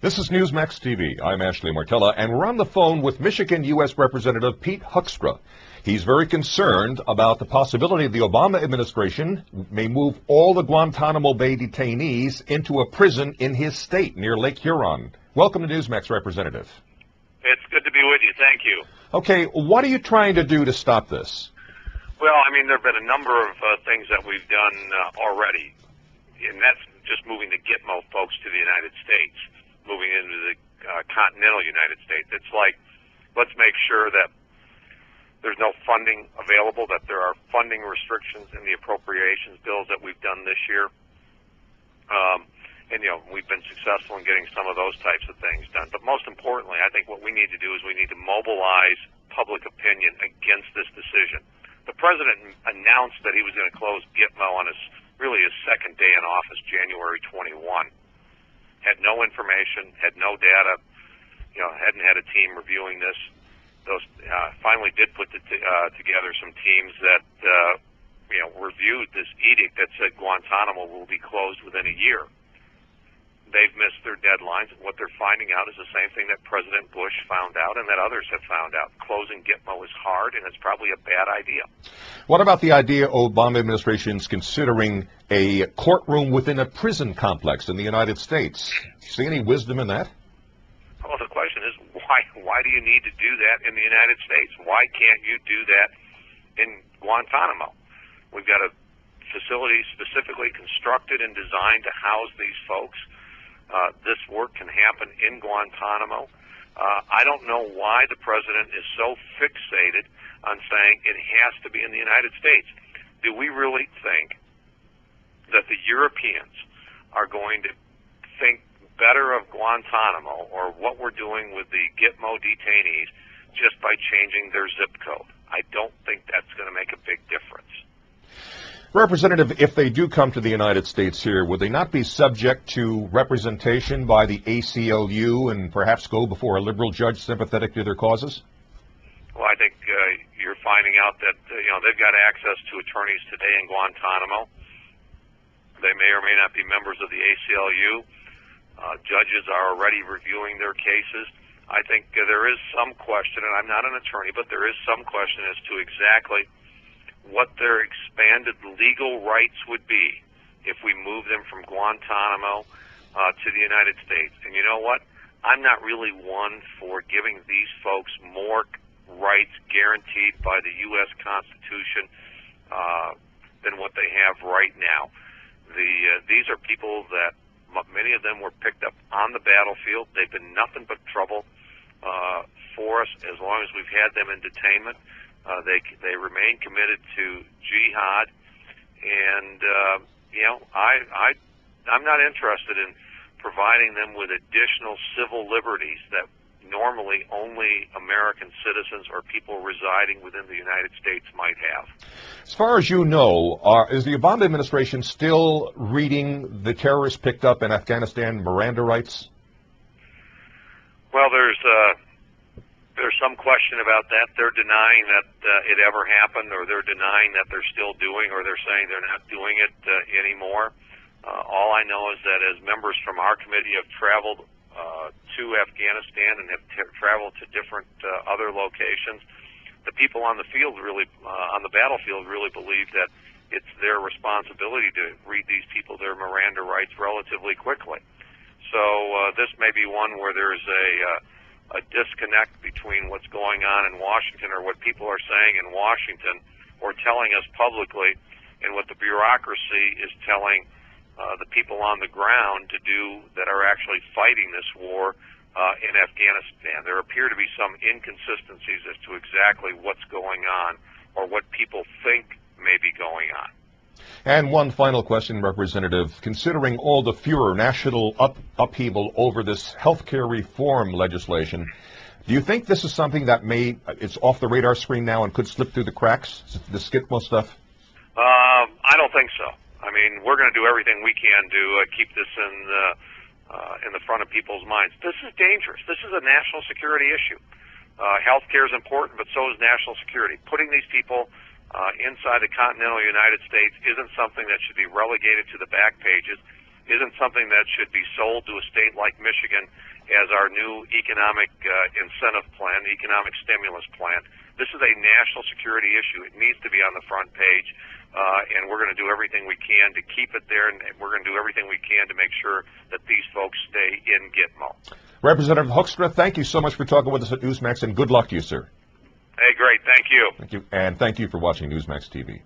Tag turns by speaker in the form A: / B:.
A: This is Newsmax TV. I'm Ashley Martella, and we're on the phone with Michigan U.S. Representative Pete Hoekstra. He's very concerned about the possibility the Obama administration may move all the Guantanamo Bay detainees into a prison in his state near Lake Huron. Welcome to Newsmax, Representative.
B: It's good to be with you. Thank you.
A: Okay, what are you trying to do to stop this?
B: Well, I mean, there have been a number of things that we've done already, and that's just moving the Gitmo folks to the United States, moving into the continental United States. It's like, let's make sure that there's no funding available, that there are funding restrictions in the appropriations bills that we've done this year. And, you know, we've been successful in getting some of those types of things done. But most importantly, I think what we need to do is we need to mobilize public opinion against this decision. The president announced that he was going to close Gitmo on his second day in office, January 21. Had no information, had no data, you know, hadn't had a team reviewing this. Those finally did put together some teams that, you know, reviewed this edict that said Guantanamo will be closed within a year. They've missed their deadlines, and what they're finding out is the same thing that President Bush found out and that others have found out. Closing Gitmo is hard, and it's probably a bad idea.
A: What about the idea Obama administration's considering a courtroom within a prison complex in the United States? See any wisdom in that?
B: Well, the question is, why do you need to do that in the United States? Why can't you do that in Guantanamo? We've got a facility specifically constructed and designed to house these folks. This work can happen in Guantanamo. I don't know why the president is so fixated on saying it has to be in the United States. Do we really think that the Europeans are going to think better of Guantanamo or what we're doing with the Gitmo detainees just by changing their zip code? I don't think that's going to make a big difference.
A: Representative, if they do come to the United States here, would they not be subject to representation by the ACLU and perhaps go before a liberal judge sympathetic to their causes?
B: Well, I think you're finding out that, you know, they've got access to attorneys today in Guantanamo. They may or may not be members of the ACLU. Judges are already reviewing their cases. I think there is some question, and I'm not an attorney, but there is some question as to exactly what their expanded legal rights would be if we move them from Guantanamo to the United States. And you know what? I'm not really one for giving these folks more rights guaranteed by the U.S. Constitution than what they have right now. These are people that many of them were picked up on the battlefield. They've been nothing but trouble for us as long as we've had them in detainment. They remain committed to jihad, and you know, I'm not interested in providing them with additional civil liberties that normally only American citizens or people residing within the United States might have.
A: As far as you know, is the Obama administration still reading the terrorists picked up in Afghanistan Miranda rights?
B: Well, there's some question about that. They're denying that it ever happened, or they're denying that they're still doing, or they're saying they're not doing it anymore. All I know is that as members from our committee have traveled to Afghanistan and have traveled to different other locations, the people on the field on the battlefield really believe that it's their responsibility to read these people their Miranda rights relatively quickly. So this may be one where there's a disconnect between what's going on in Washington, or what people are saying in Washington or telling us publicly, and what the bureaucracy is telling the people on the ground to do that are actually fighting this war in Afghanistan. There appear to be some inconsistencies as to exactly what's going on or what people think may be going on.
A: And one final question, Representative. Considering all the furor, national upheaval over this healthcare reform legislation, do you think this is something that it's off the radar screen now and could slip through the cracks, the Skidmore stuff?
B: I don't think so. I mean, we're going to do everything we can to keep this in the front of people's minds. This is dangerous. This is a national security issue. Healthcare is important, but so is national security. Putting these people inside the continental United States isn't something that should be relegated to the back pages, isn't something that should be sold to a state like Michigan as our new economic incentive plan, the economic stimulus plan. This is a national security issue. It needs to be on the front page, and we're going to do everything we can to keep it there, and we're going to do everything we can to make sure that these folks stay in Gitmo.
A: Representative Hoekstra, thank you so much for talking with us at Newsmax, and good luck to you, sir.
B: Hey, great. Thank you.
A: Thank you. And thank you for watching Newsmax TV.